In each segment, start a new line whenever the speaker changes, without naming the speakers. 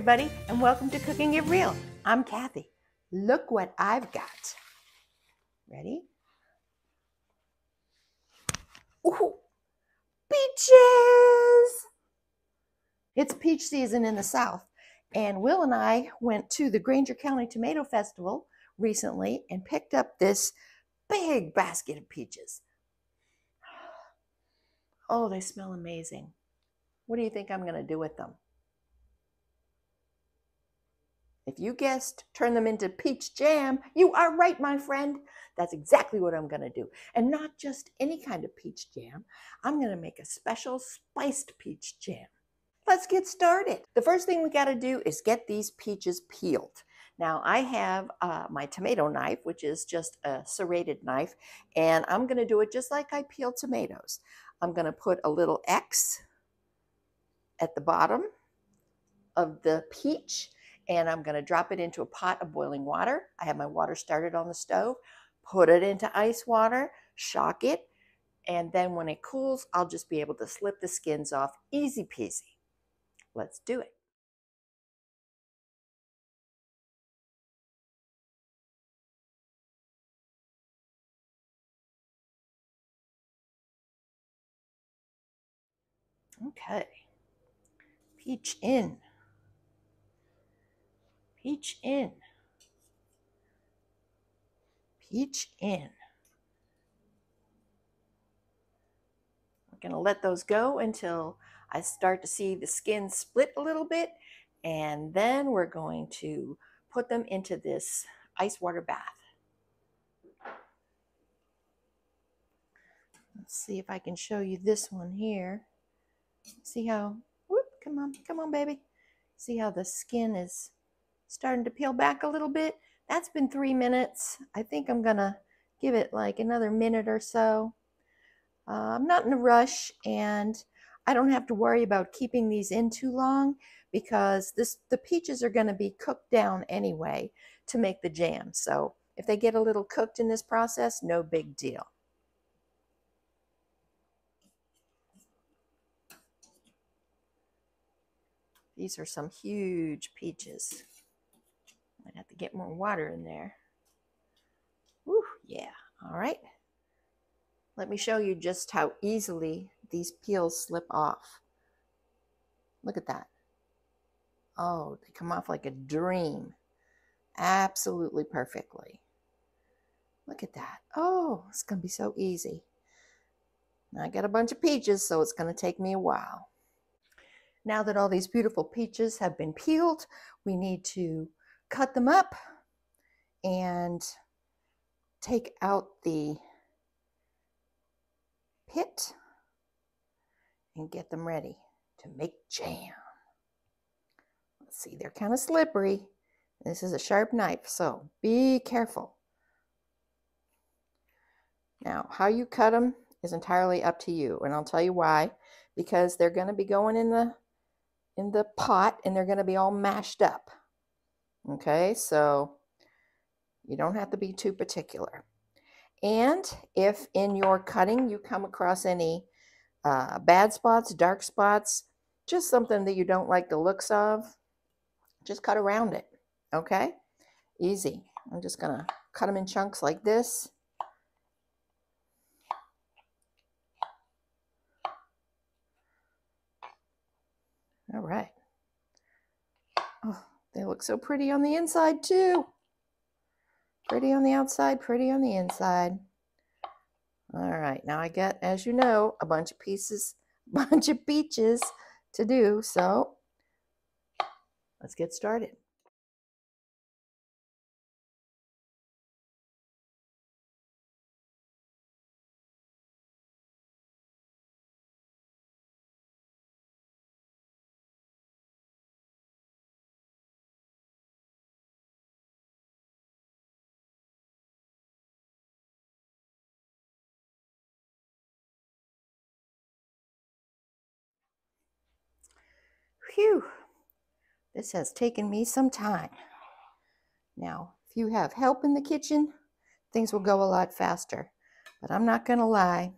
everybody, and welcome to Cooking It Real. I'm Kathy. Look what I've got. Ready? Ooh, peaches! It's peach season in the South, and Will and I went to the Granger County Tomato Festival recently and picked up this big basket of peaches. Oh, they smell amazing. What do you think I'm going to do with them? If you guessed turn them into peach jam, you are right, my friend. That's exactly what I'm going to do. And not just any kind of peach jam. I'm going to make a special spiced peach jam. Let's get started. The first thing we got to do is get these peaches peeled. Now I have my tomato knife, which is just a serrated knife, and I'm going to do it just like I peel tomatoes. I'm going to put a little X at the bottom of the peach, and I'm going to drop it into a pot of boiling water. I have my water started on the stove, put it into ice water, shock it, and then when it cools, I'll just be able to slip the skins off. Easy peasy. Let's do it. Okay. Peach in. Peach in. Peach in. I'm going to let those go until I start to see the skin split a little bit, and then we're going to put them into this ice water bath. Let's see if I can show you this one here. See how, whoop, come on, baby. See how the skin is starting to peel back a little bit? That's been 3 minutes. I think I'm gonna give it like another minute or so. I'm not in a rush, and I don't have to worry about keeping these in too long because the peaches are gonna be cooked down anyway to make the jam. So if they get a little cooked in this process, no big deal. These are some huge peaches. Might have to get more water in there. Woo, yeah, all right. Let me show you just how easily these peels slip off. Look at that. Oh, they come off like a dream. Absolutely perfectly. Look at that. Oh, it's gonna be so easy. Now I got a bunch of peaches, so it's gonna take me a while. Now that all these beautiful peaches have been peeled, we need to cut them up and take out the pit and get them ready to make jam. Let's see, they're kind of slippery. This is a sharp knife, so be careful. Now, how you cut them is entirely up to you, and I'll tell you why. Because they're going to be going in the pot, and they're going to be all mashed up. Okay, so you don't have to be too particular. And if in your cutting you come across any bad spots, dark spots, just something that you don't like the looks of, just cut around it. Okay, easy. I'm just gonna cut them in chunks like this. All right. Oh, they look so pretty on the inside too. Pretty on the outside, pretty on the inside. All right, now I got, as you know, a bunch of peaches to do, so let's get started. Phew, this has taken me some time. Now, if you have help in the kitchen, things will go a lot faster. But I'm not gonna lie,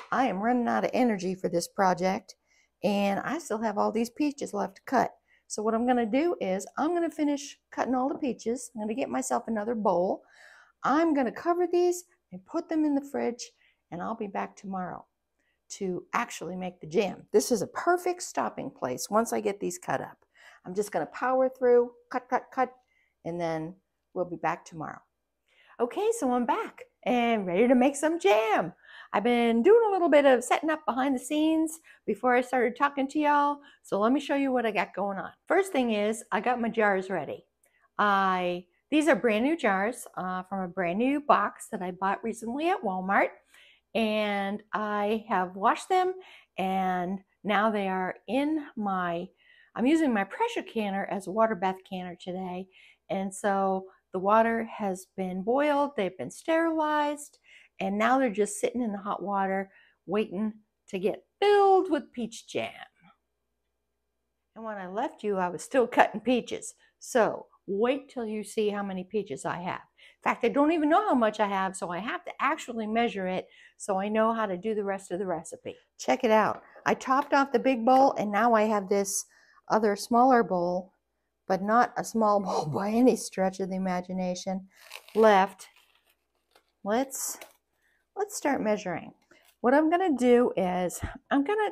I am running out of energy for this project, and I still have all these peaches left to cut. So what I'm going to do is I'm going to finish cutting all the peaches. I'm going to get myself another bowl. I'm going to cover these and put them in the fridge, and I'll be back tomorrow to actually make the jam. This is a perfect stopping place once I get these cut up. I'm just going to power through, cut, and then we'll be back tomorrow. Okay, so I'm back and ready to make some jam. I've been doing a little bit of setting up behind the scenes before I started talking to y'all. So let me show you what I got going on. First thing is I got my jars ready. These are brand new jars from a brand new box that I bought recently at Walmart. And I have washed them, and now they are in I'm using my pressure canner as a water bath canner today. And so the water has been boiled, they've been sterilized, and now they're just sitting in the hot water waiting to get filled with peach jam. And when I left you, I was still cutting peaches. So wait till you see how many peaches I have. In fact, I don't even know how much I have, so I have to actually measure it so I know how to do the rest of the recipe. Check it out. I topped off the big bowl, and now I have this other smaller bowl, but not a small bowl by any stretch of the imagination, left. Let's start measuring. What I'm going to do is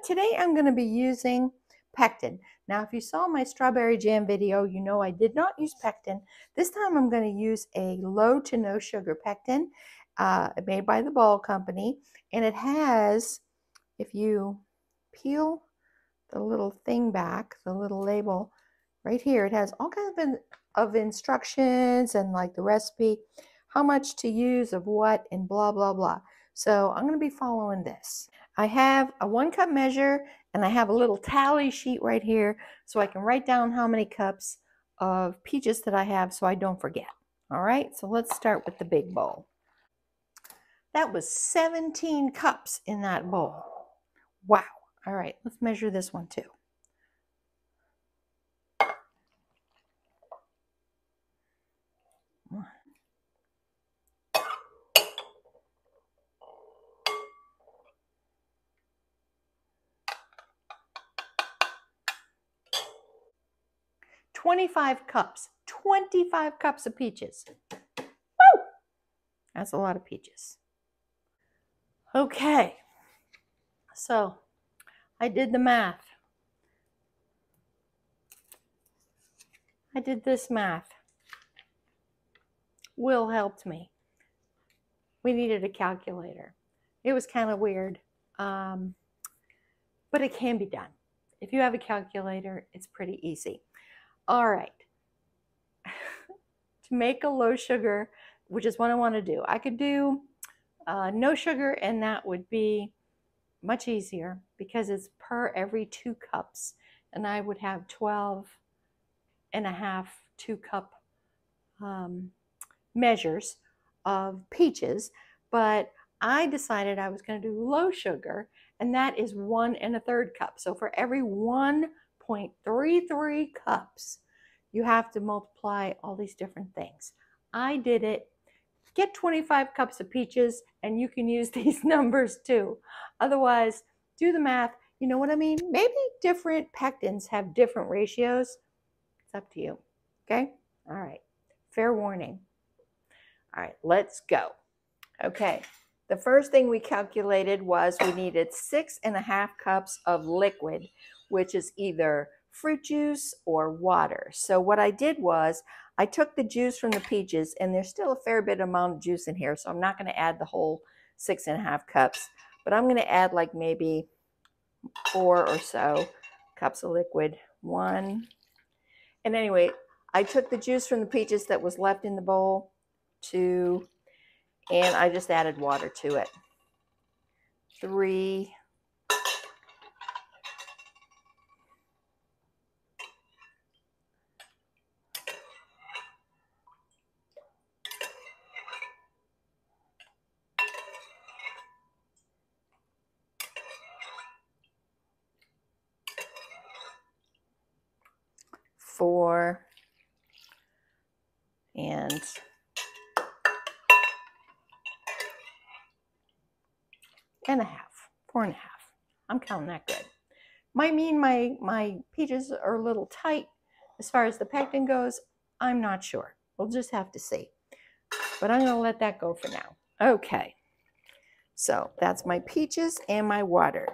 today I'm going to be using pectin. Now, if you saw my strawberry jam video, you know I did not use pectin. This time I'm going to use a low to no sugar pectin made by the Ball Company. And it has, if you peel the little thing back, the little label right here, it has all kinds of instructions and like the recipe, how much to use of what and blah, blah, blah. So I'm going to be following this. I have a 1 cup measure, and I have a little tally sheet right here so I can write down how many cups of peaches that I have so I don't forget. All right, so let's start with the big bowl. That was 17 cups in that bowl. Wow. All right, let's measure this one too. One. 25 cups. 25 cups of peaches. Woo! That's a lot of peaches. Okay, so I did the math. I did this math. Will helped me. We needed a calculator. It was kind of weird, but it can be done. If you have a calculator, it's pretty easy. All right. To make a low sugar, which is what I want to do, I could do no sugar, and that would be much easier because it's per every 2 cups, and I would have 12 and a half 2-cup measures of peaches. But I decided I was going to do low sugar, and that is 1 1/3 cup. So for every 1.33 cups, you have to multiply all these different things. I did it. Get 25 cups of peaches, and you can use these numbers too. Otherwise, do the math. You know what I mean? Maybe different pectins have different ratios. It's up to you. Okay? All right. Fair warning. All right, let's go. Okay. The first thing we calculated was we needed 6.5 cups of liquid, which is either fruit juice or water. So what I did was I took the juice from the peaches, and there's still a fair bit amount of juice in here, so I'm not going to add the whole 6.5 cups, but I'm going to add like maybe 4 or so cups of liquid. 1. And anyway, I took the juice from the peaches that was left in the bowl, 2, and I just added water to it. 3. 4, and 1.5, 4.5. I'm counting that good. Might mean my peaches are a little tight, As far as the pectin goes, I'm not sure. We'll just have to see. But I'm going to let that go for now. Okay. So that's my peaches and my water.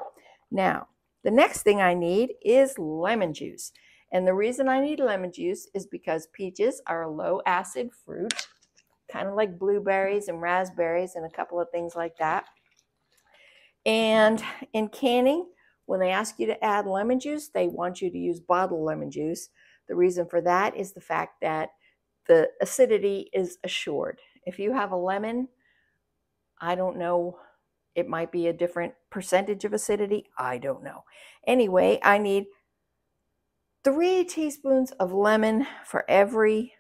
Now, the next thing I need is lemon juice. And the reason I need lemon juice is because peaches are a low acid fruit, kind of like blueberries and raspberries and a couple of things like that. And in canning, when they ask you to add lemon juice, they want you to use bottled lemon juice. The reason for that is the fact that the acidity is assured. If you have a lemon, I don't know, it might be a different percentage of acidity. I don't know. Anyway, I need 3 teaspoons of lemon for every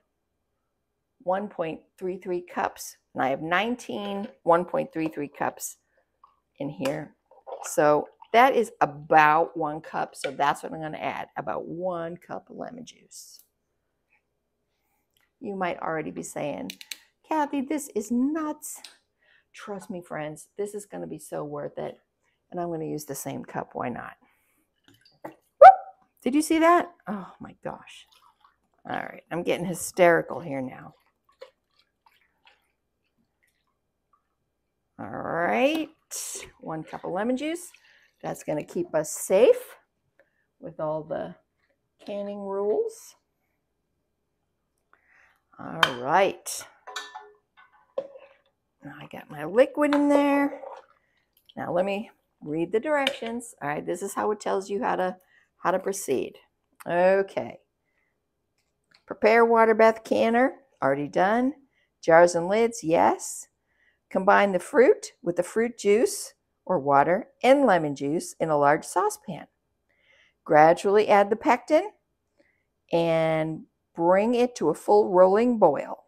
1.33 cups. And I have 19 1.33 cups in here. So that is about 1 cup. So that's what I'm going to add, about 1 cup of lemon juice. You might already be saying, Kathy, this is nuts. Trust me, friends, this is going to be so worth it. And I'm going to use the same cup. Why not? Whoop! Did you see that? Oh my gosh. All right. I'm getting hysterical here now. All right. 1 cup of lemon juice. That's going to keep us safe with all the canning rules. All right. Now I got my liquid in there. Now let me read the directions. All right, this is how it tells you how to proceed. Okay. Prepare water bath canner, already done. Jars and lids, yes. Combine the fruit with the fruit juice or water and lemon juice in a large saucepan. Gradually add the pectin and bring it to a full rolling boil.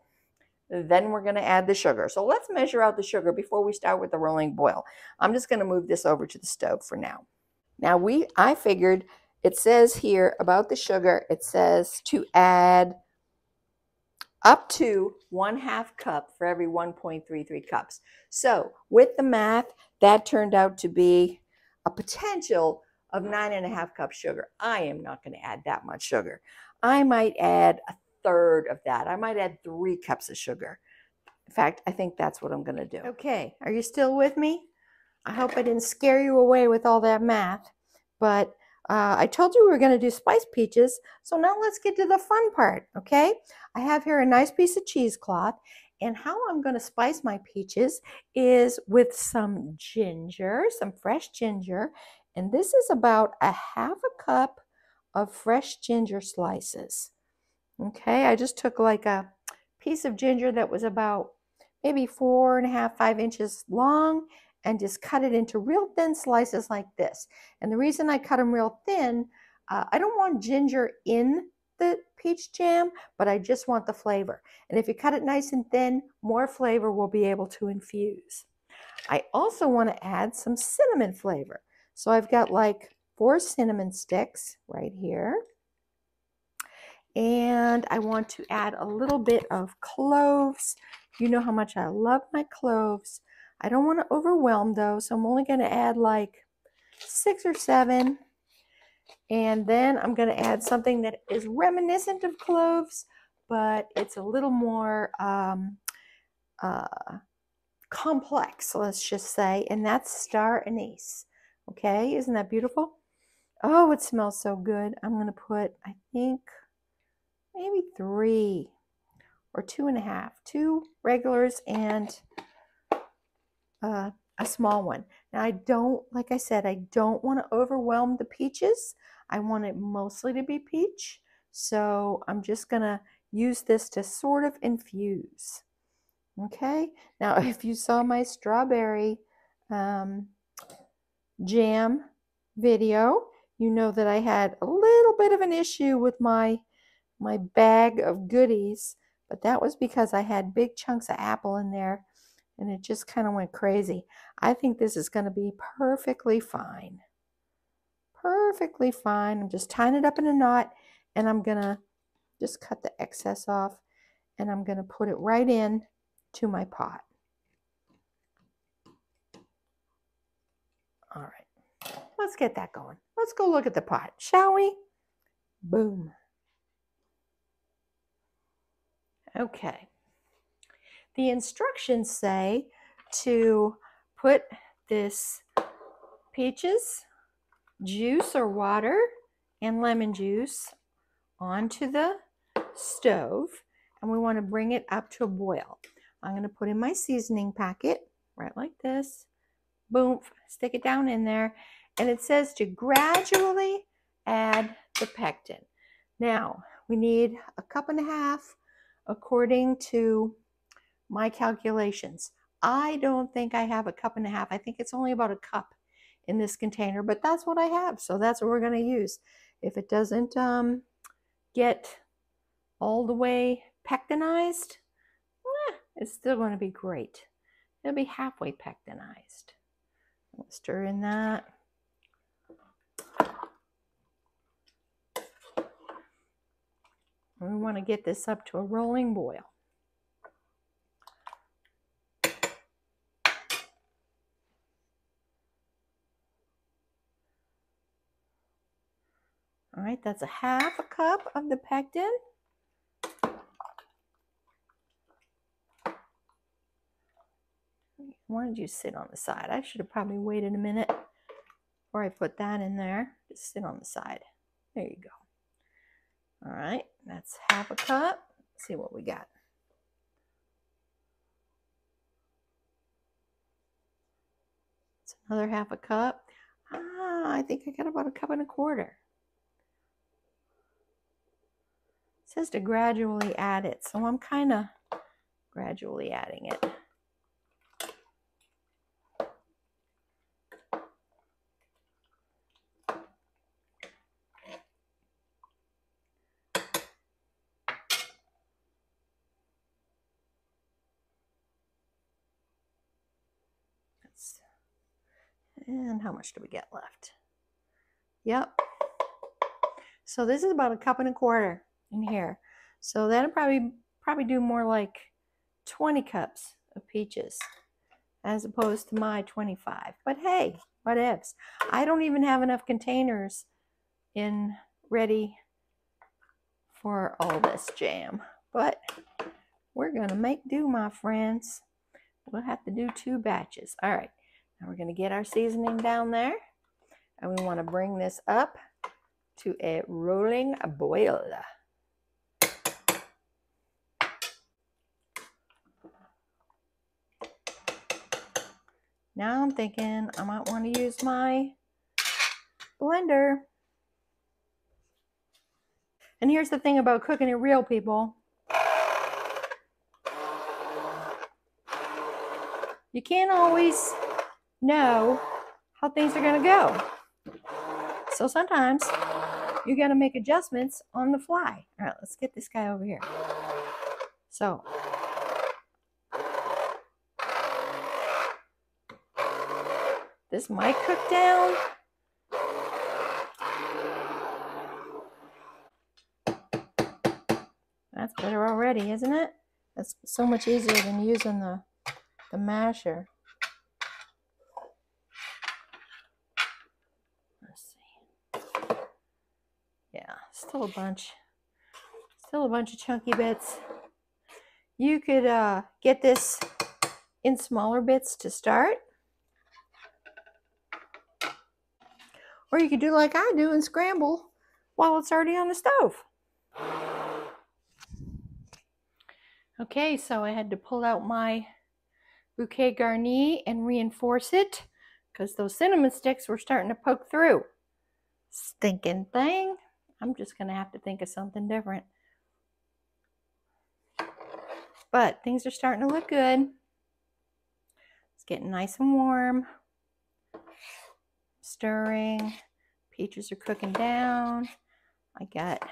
Then we're going to add the sugar. So let's measure out the sugar before we start with the rolling boil. I'm just going to move this over to the stove for now. Now I figured it says here about the sugar, it says to add up to 1/2 cup for every 1.33 cups. So with the math, that turned out to be a potential of 9.5 cups sugar. I am not going to add that much sugar. I might add 1/3 of that. I might add 3 cups of sugar. In fact, I think that's what I'm going to do. Okay, are you still with me? I hope I didn't scare you away with all that math, but I told you we were going to do spiced peaches, so now let's get to the fun part, okay? I have here a nice piece of cheesecloth, and how I'm going to spice my peaches is with some ginger, some fresh ginger, and this is about 1/2 cup of fresh ginger slices. Okay, I just took like a piece of ginger that was about maybe 4.5, 5 inches long and just cut it into real thin slices like this. And the reason I cut them real thin, I don't want ginger in the peach jam, but I just want the flavor. And if you cut it nice and thin, more flavor will be able to infuse. I also want to add some cinnamon flavor. So I've got like 4 cinnamon sticks right here. And I want to add a little bit of cloves. You know how much I love my cloves. I don't want to overwhelm though, so I'm only going to add like 6 or 7. And then I'm going to add something that is reminiscent of cloves, but it's a little more complex, let's just say, and that's star anise. Okay, isn't that beautiful? Oh, it smells so good. I'm going to put, I think, maybe 3 or 2.5, 2 regulars and a small one. Now I don't, like I said, I don't want to overwhelm the peaches. I want it mostly to be peach. So I'm just going to use this to sort of infuse. Okay. Now, if you saw my strawberry jam video, you know that I had a little bit of an issue with my bag of goodies, but that was because I had big chunks of apple in there and it just kind of went crazy. I think this is going to be perfectly fine. Perfectly fine. I'm just tying it up in a knot and I'm going to just cut the excess off and I'm going to put it right in to my pot. All right, let's get that going. Let's go look at the pot, shall we? Boom. Okay. The instructions say to put this peaches juice or water and lemon juice onto the stove, and we want to bring it up to a boil. I'm going to put in my seasoning packet right like this. Boom, stick it down in there, and it says to gradually add the pectin. Now, we need 1.5 cups according to my calculations. I don't think I have 1.5 cups. I think it's only about 1 cup in this container, but that's what I have, so that's what we're going to use. If it doesn't get all the way pectinized, it's still going to be great. It'll be halfway pectinized. We'll stir in that. We want to get this up to a rolling boil. All right, that's 1/2 cup of the pectin. Why did you sit on the side? I should have probably waited a minute before I put that in there. Just sit on the side. There you go. All right, that's 1/2 cup. Let's see what we got. It's another 1/2 cup. I think I got about 1.25 cups. It says to gradually add it, so I'm kind of gradually adding it. And how much do we get left? Yep. So this is about 1.25 cups in here. So that'll probably do more like 20 cups of peaches as opposed to my 25. But hey, what ifs? I don't even have enough containers ready for all this jam. But we're gonna make do, my friends. We'll have to do 2 batches. All right. Now we're going to get our seasoning down there, and we want to bring this up to a rolling boil. Now I'm thinking I might want to use my blender. And here's the thing about cooking it real, people. You can't always know how things are going to go. So sometimes you got to make adjustments on the fly. All right, let's get this guy over here. So this might cook down. That's better already, isn't it? That's so much easier than using the masher. Let's see. Yeah, still a bunch of chunky bits. You could get this in smaller bits to start, or you could do like I do and scramble while it's already on the stove. Okay, so I had to pull out my bouquet garni and reinforce it because those cinnamon sticks were starting to poke through. Stinking thing. I'm just going to have to think of something different. But things are starting to look good. It's getting nice and warm. Stirring. Peaches are cooking down. I got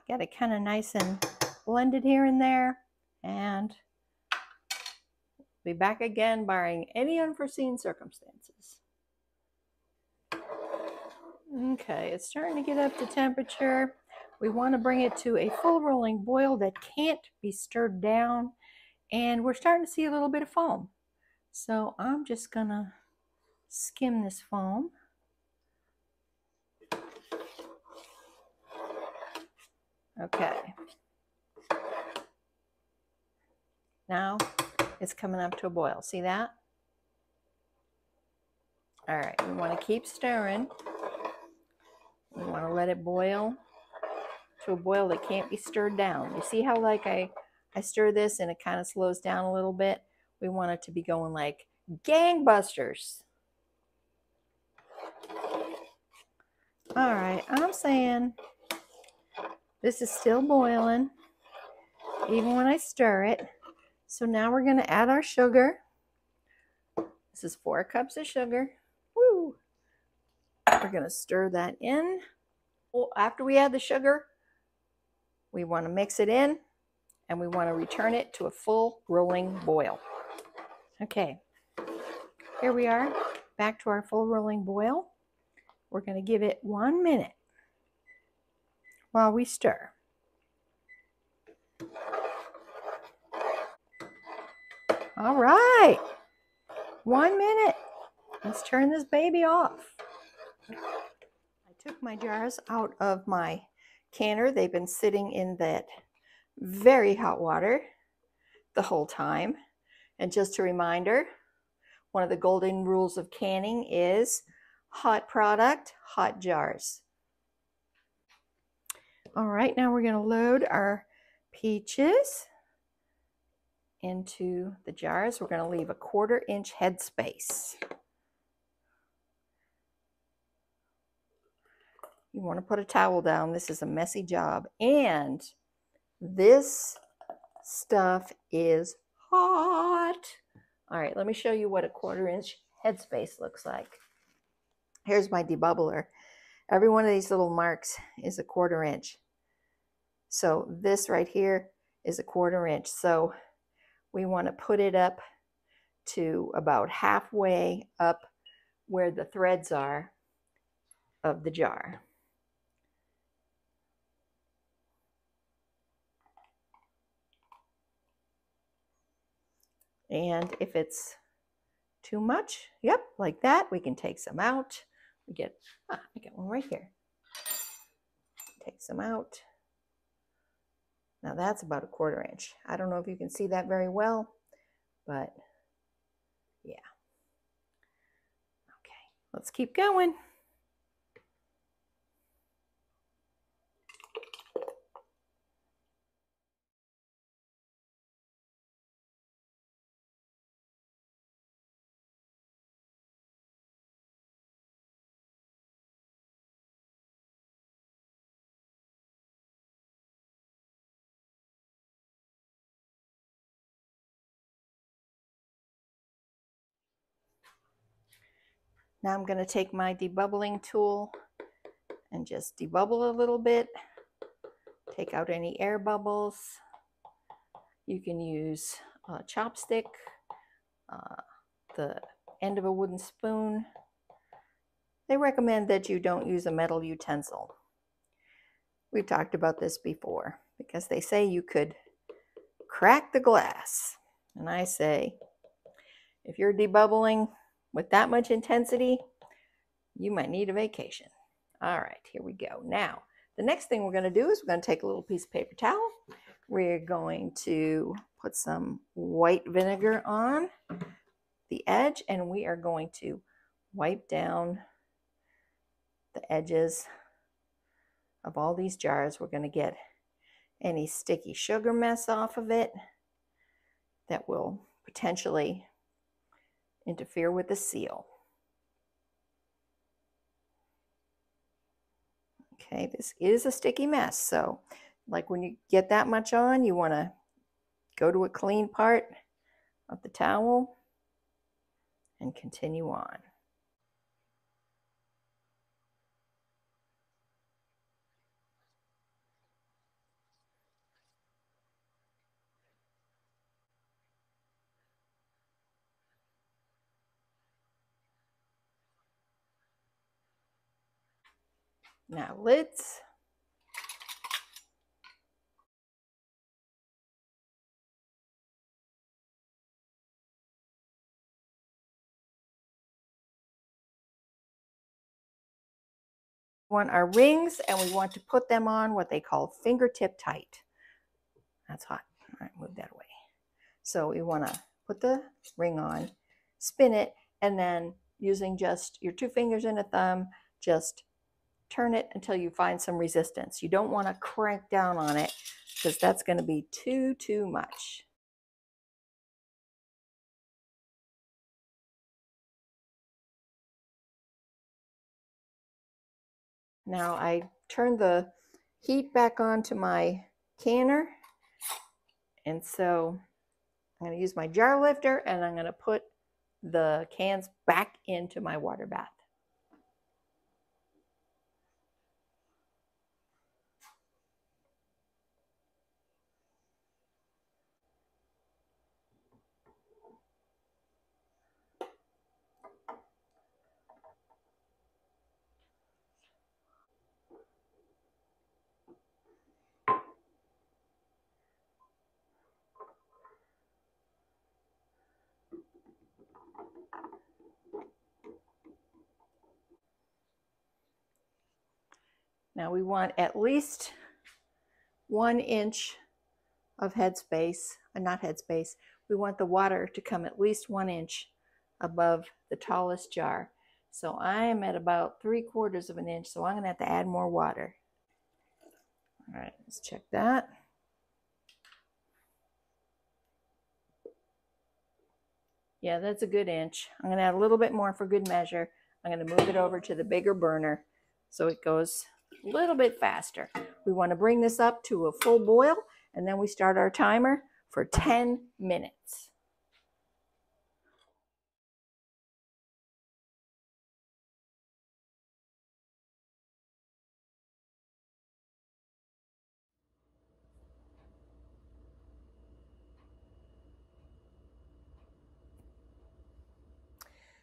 it kind of nice and blended here and there. And be back again barring any unforeseen circumstances. Okay, it's starting to get up to temperature. We want to bring it to a full rolling boil that can't be stirred down. And we're starting to see a little bit of foam. So I'm just going to skim this foam. Okay. Now it's coming up to a boil. See that? All right, we want to keep stirring. We want to let it boil to a boil that can't be stirred down. You see how like I stir this and it kind of slows down a little bit? We want it to be going like gangbusters. All right, I'm saying this is still boiling even when I stir it. So now we're going to add our sugar. This is 4 cups of sugar. Woo! We're going to stir that in. Well, after we add the sugar, we want to mix it in and we want to return it to a full rolling boil. Okay, here we are, back to our full rolling boil. We're going to give it 1 minute while we stir. All right, 1 minute. Let's turn this baby off. I took my jars out of my canner. They've been sitting in that very hot water the whole time. And just a reminder, one of the golden rules of canning is hot product, hot jars. All right, now we're going to load our peaches into the jars. We're going to leave a 1/4 inch headspace. You want to put a towel down. This is a messy job. And this stuff is hot. All right, let me show you what a 1/4 inch headspace looks like. Here's my debubbler. Every one of these little marks is a 1/4 inch. So this right here is a 1/4 inch. So we want to put it up to about halfway up where the threads are of the jar. And if it's too much, yep, like that, we can take some out. We get, I got one right here. Take some out. Now that's about a 1/4 inch. I don't know if you can see that very well, but yeah. Okay, let's keep going. Now I'm going to take my debubbling tool and just debubble a little bit. Take out any air bubbles. You can use a chopstick, the end of a wooden spoon. They recommend that you don't use a metal utensil. We've talked about this before because they say you could crack the glass. And I say, if you're debubbling with that much intensity, you might need a vacation. All right, here we go. Now, the next thing we're going to do is we're going to take a little piece of paper towel. We're going to put some white vinegar on the edge, and we are going to wipe down the edges of all these jars. We're going to get any sticky sugar mess off of it that will potentially interfere with the seal. Okay, this is a sticky mess, so like when you get that much on, you want to go to a clean part of the towel and continue on. Now lids. We want our rings, and we want to put them on what they call fingertip tight. That's hot. All right, move that away. So we want to put the ring on, spin it, and then using just your 2 fingers and a thumb, just turn it until you find some resistance. You don't want to crank down on it because that's going to be too much. Now I turned the heat back on to my canner, and so I'm going to use my jar lifter and I'm going to put the cans back into my water bath. Now we want at least 1 inch of headspace, not headspace, we want the water to come at least 1 inch above the tallest jar. So I'm at about 3/4 of an inch, so I'm going to have to add more water. All right, let's check that. Yeah, that's a good inch. I'm going to add a little bit more for good measure. I'm going to move it over to the bigger burner so it goes a little bit faster. We want to bring this up to a full boil, and then we start our timer for 10 minutes.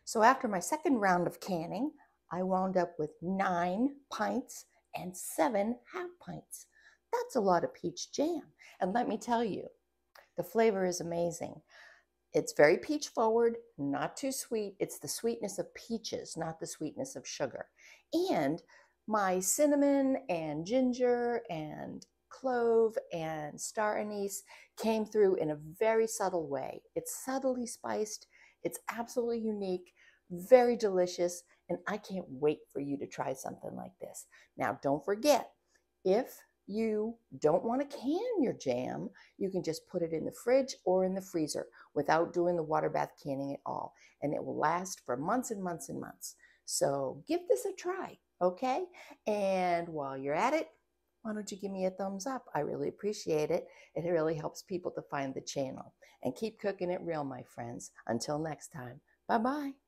So after my second round of canning, I wound up with 9 pints and 7 half pints. That's a lot of peach jam. And let me tell you, the flavor is amazing. It's very peach forward, not too sweet. It's the sweetness of peaches, not the sweetness of sugar. And my cinnamon and ginger and clove and star anise came through in a very subtle way. It's subtly spiced. It's absolutely unique, very delicious, and I can't wait for you to try something like this. Now, don't forget, if you don't want to can your jam, you can just put it in the fridge or in the freezer without doing the water bath canning at all, and it will last for months and months and months. So give this a try, okay? And while you're at it, why don't you give me a thumbs up? I really appreciate it. It really helps people to find the channel. And keep cooking it real, my friends. Until next time, bye-bye.